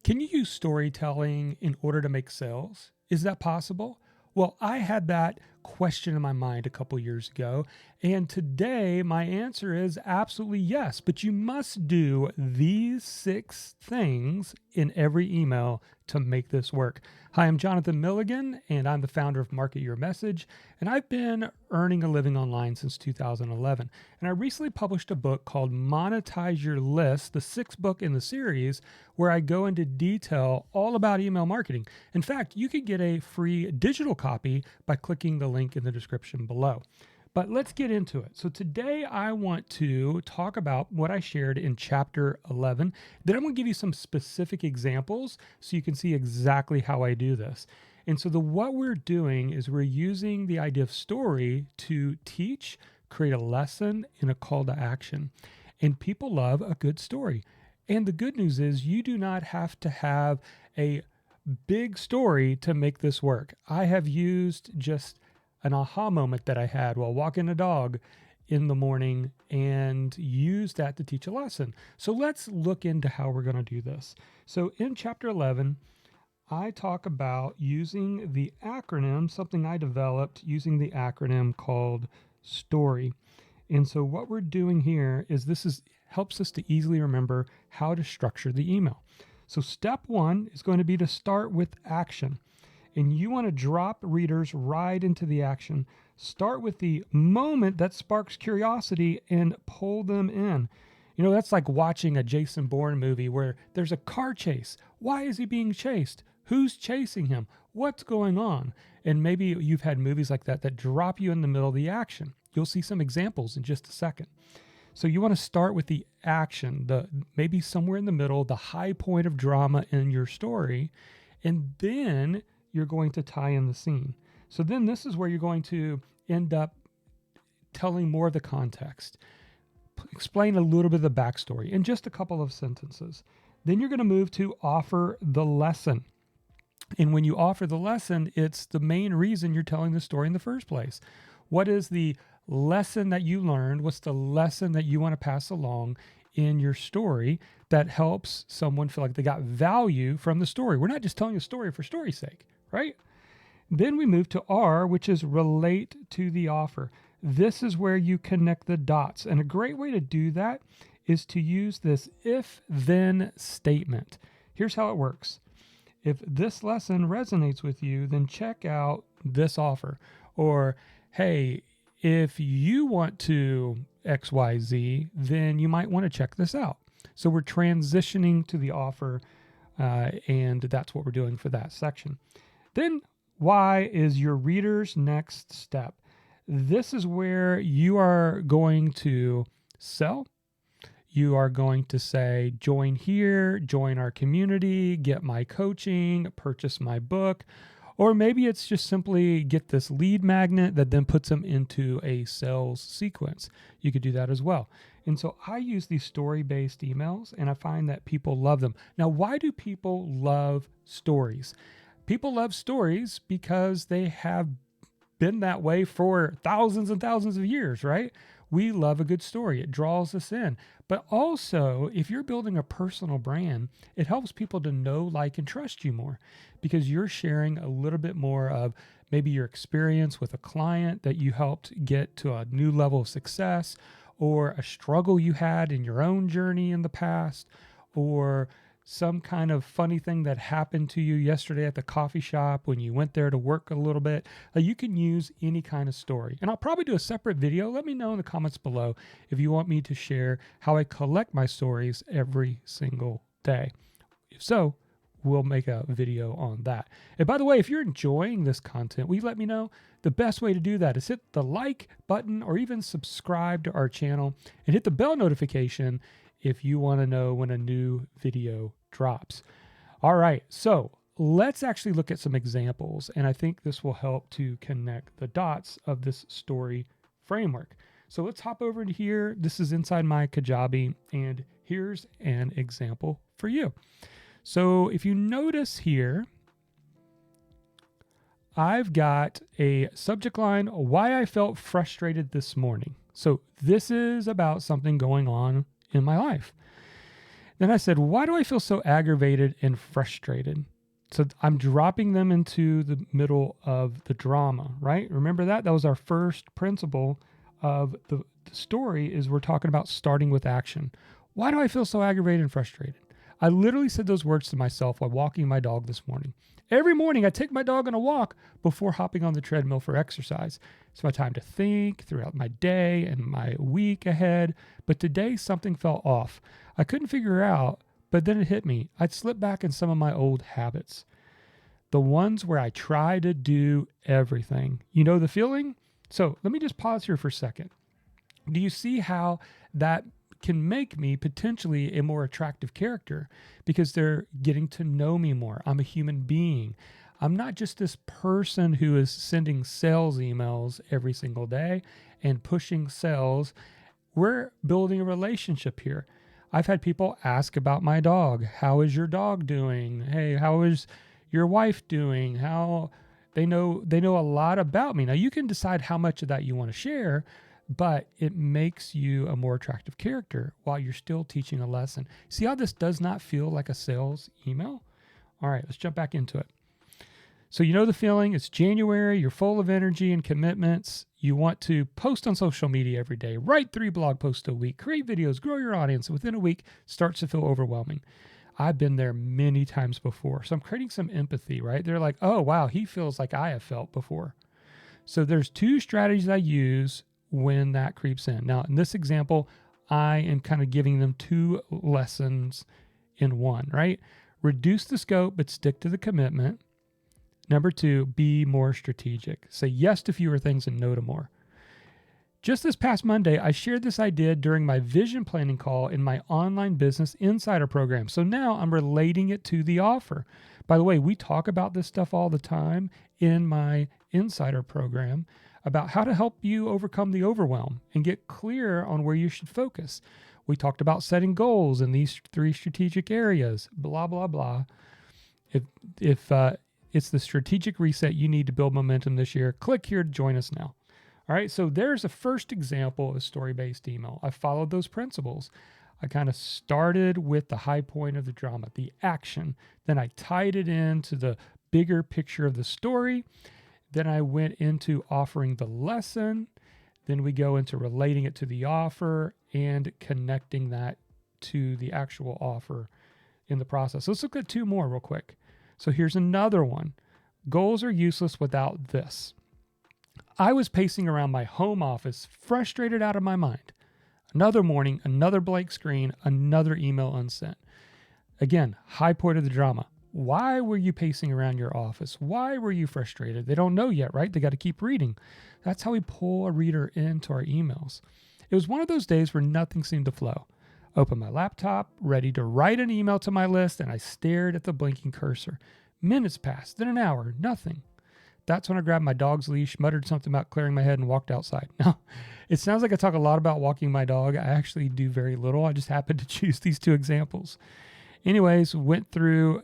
Can you use storytelling in order to make sales? Is that possible? Well, I had that question in my mind a couple years ago, and today my answer is absolutely yes. But you must do these 6 things in every email to make this work. Hi, I'm Jonathan Milligan, and I'm the founder of Market Your Message, and I've been earning a living online since 2011. And I recently published a book called Monetize Your List, the 6th book in the series, where I go into detail all about email marketing. In fact, you can get a free digital copy by clicking the link in the description below. But let's get into it. So today I want to talk about what I shared in chapter 11. Then I'm going to give you some specific examples so you can see exactly how I do this. And so what we're doing is we're using the idea of story to teach, create a lesson, and a call to action. And people love a good story. And the good news is you do not have to have a big story to make this work. I have used just an aha moment that I had while walking a dog in the morning and use that to teach a lesson. So let's look into how we're going to do this. So in chapter 11, I talk about using the acronym, something I developed using the acronym called STORY. And so what we're doing here is helps us to easily remember how to structure the email. So step 1 is going to be to start with action. And you want to drop readers right into the action. Start with the moment that sparks curiosity and pull them in. You know, that's like watching a Jason Bourne movie where there's a car chase. Why is he being chased? Who's chasing him? What's going on? And maybe you've had movies like that drop you in the middle of the action. You'll see some examples in just a second. So you want to start with the action, maybe somewhere in the middle, the high point of drama in your story, and then you're going to tie in the scene. So then this is where you're going to end up telling more of the context, explain a little bit of the backstory in just a couple of sentences. Then you're going to move to offer the lesson. And when you offer the lesson, it's the main reason you're telling the story in the first place. What is the lesson that you learned? What's the lesson that you want to pass along in your story that helps someone feel like they got value from the story? We're not just telling a story for story's sake, right? Then we move to R, which is relate to the offer. This is where you connect the dots. And a great way to do that is to use this if-then statement. Here's how it works. If this lesson resonates with you, then check out this offer. Or, hey, if you want to XYZ, then you might want to check this out. So we're transitioning to the offer, and that's what we're doing for that section. Then Y is your reader's next step. This is where you are going to sell. You are going to say, join here, join our community, get my coaching, purchase my book. Or maybe it's just simply get this lead magnet that then puts them into a sales sequence. You could do that as well. And so I use these story-based emails, and I find that people love them. Now, why do people love stories? People love stories because they have been that way for thousands and thousands of years, right? We love a good story. It draws us in. But also, if you're building a personal brand, it helps people to know, like, and trust you more because you're sharing a little bit more of maybe your experience with a client that you helped get to a new level of success, or a struggle you had in your own journey in the past, or some kind of funny thing that happened to you yesterday at the coffee shop when you went there to work a little bit. You can use any kind of story. And I'll probably do a separate video. Let me know in the comments below if you want me to share how I collect my stories every single day. If so, we'll make a video on that. And by the way, if you're enjoying this content, will you let me know? The best way to do that is hit the like button or even subscribe to our channel and hit the bell notification if you want to know when a new video drops. All right, so let's actually look at some examples, and I think this will help to connect the dots of this story framework. So let's hop over to here. This is inside my Kajabi, and here's an example for you. So if you notice here, I've got a subject line, why I felt frustrated this morning. So this is about something going on in my life. Then I said, why do I feel so aggravated and frustrated? So I'm dropping them into the middle of the drama, right? Remember that? That was our first principle of the story is we're talking about starting with action. Why do I feel so aggravated and frustrated? I literally said those words to myself while walking my dog this morning. Every morning I take my dog on a walk before hopping on the treadmill for exercise. It's my time to think throughout my day and my week ahead. But today something felt off. I couldn't figure out, but then it hit me. I'd slipped back in some of my old habits. The ones where I try to do everything. You know the feeling? So let me just pause here for a second. Do you see how that can make me potentially a more attractive character because they're getting to know me more? I'm a human being. I'm not just this person who is sending sales emails every single day and pushing sales. We're building a relationship here. I've had people ask about my dog. How is your dog doing? Hey, how is your wife doing? How they know a lot about me. Now you can decide how much of that you want to share, but it makes you a more attractive character while you're still teaching a lesson. See how this does not feel like a sales email? All right, let's jump back into it. So you know the feeling. It's January. You're full of energy and commitments. You want to post on social media every day, write 3 blog posts a week, create videos, grow your audience. Within a week, starts to feel overwhelming. I've been there many times before. So I'm creating some empathy, right? They're like, oh, wow, he feels like I have felt before. So there's 2 strategies I use when that creeps in. Now, in this example, I am kind of giving them 2 lessons in one, right? Reduce the scope, but stick to the commitment. Number 2, be more strategic. Say yes to fewer things and no to more. Just this past Monday, I shared this idea during my vision planning call in my online business insider program. So now I'm relating it to the offer. By the way, we talk about this stuff all the time in my insider program about how to help you overcome the overwhelm and get clear on where you should focus. We talked about setting goals in these 3 strategic areas, blah, blah, blah. If it's the strategic reset you need to build momentum this year, click here to join us now. All right, so there's a first example of a story-based email. I followed those principles. I kind of started with the high point of the drama, the action. Then I tied it into the bigger picture of the story. Then I went into offering the lesson. Then we go into relating it to the offer and connecting that to the actual offer in the process. Let's look at 2 more real quick. So here's another one. Goals are useless without this. I was pacing around my home office, frustrated out of my mind. Another morning, another blank screen, another email unsent. Again, high point of the drama. Why were you pacing around your office? Why were you frustrated? They don't know yet, right? They got to keep reading. That's how we pull a reader into our emails. It was one of those days where nothing seemed to flow. Opened my laptop, ready to write an email to my list, and I stared at the blinking cursor. Minutes passed, then an hour, nothing. That's when I grabbed my dog's leash, muttered something about clearing my head, and walked outside. Now, it sounds like I talk a lot about walking my dog. I actually do very little. I just happened to choose these 2 examples. Anyways, went through,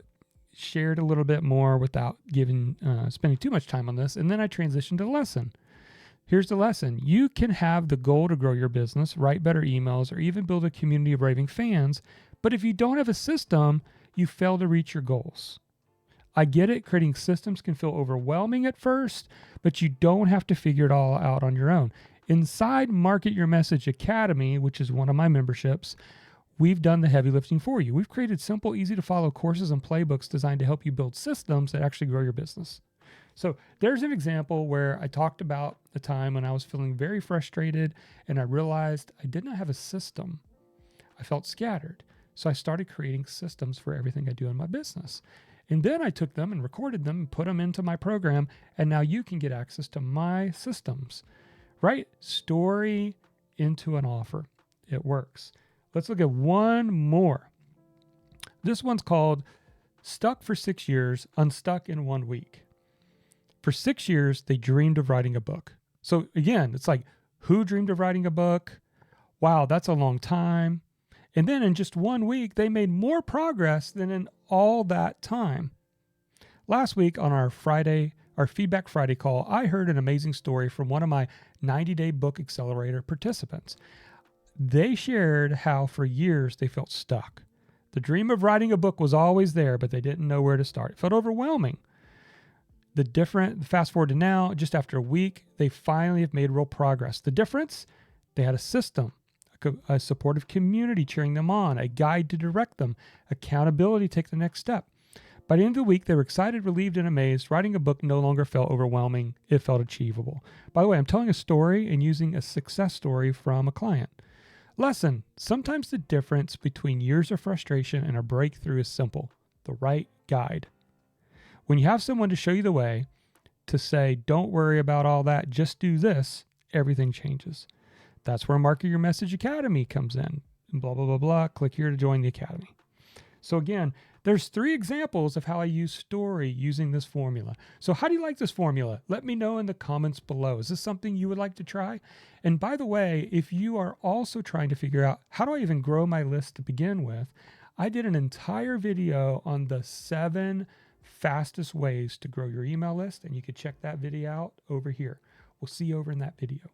shared a little bit more without spending too much time on this, and then I transitioned to the lesson. Here's the lesson. You can have the goal to grow your business, write better emails, or even build a community of raving fans, but if you don't have a system, you fail to reach your goals. I get it. Creating systems can feel overwhelming at first, but you don't have to figure it all out on your own. Inside Market Your Message Academy, which is one of my memberships, we've done the heavy lifting for you. We've created simple, easy to follow courses and playbooks designed to help you build systems that actually grow your business. So there's an example where I talked about the time when I was feeling very frustrated and I realized I did not have a system. I felt scattered. So I started creating systems for everything I do in my business. And then I took them and recorded them and put them into my program. And now you can get access to my systems, right? Story into an offer. It works. Let's look at one more. This one's called Stuck for 6 Years, Unstuck in 1 Week. For 6 years, they dreamed of writing a book. So again, it's like, who dreamed of writing a book? Wow, that's a long time. And then in just 1 week, they made more progress than in all that time. Last week on our Feedback Friday call, I heard an amazing story from one of my 90-day book accelerator participants. They shared how for years they felt stuck. The dream of writing a book was always there, but they didn't know where to start. It felt overwhelming. Fast forward to now, just after a week, they finally have made real progress. The difference? They had a system, a supportive community cheering them on, a guide to direct them, accountability to take the next step. By the end of the week, they were excited, relieved, and amazed. Writing a book no longer felt overwhelming. It felt achievable. By the way, I'm telling a story and using a success story from a client. Lesson: sometimes the difference between years of frustration and a breakthrough is simple: the right guide. When you have someone to show you the way, to say, don't worry about all that, just do this, everything changes. That's where Market Your Message Academy comes in. Blah, blah, blah, blah. Click here to join the academy. So again, there's 3 examples of how I use story using this formula. So how do you like this formula? Let me know in the comments below. Is this something you would like to try? And by the way, if you are also trying to figure out how do I even grow my list to begin with, I did an entire video on the 7 fastest ways to grow your email list, and you can check that video out over here. We'll see you over in that video.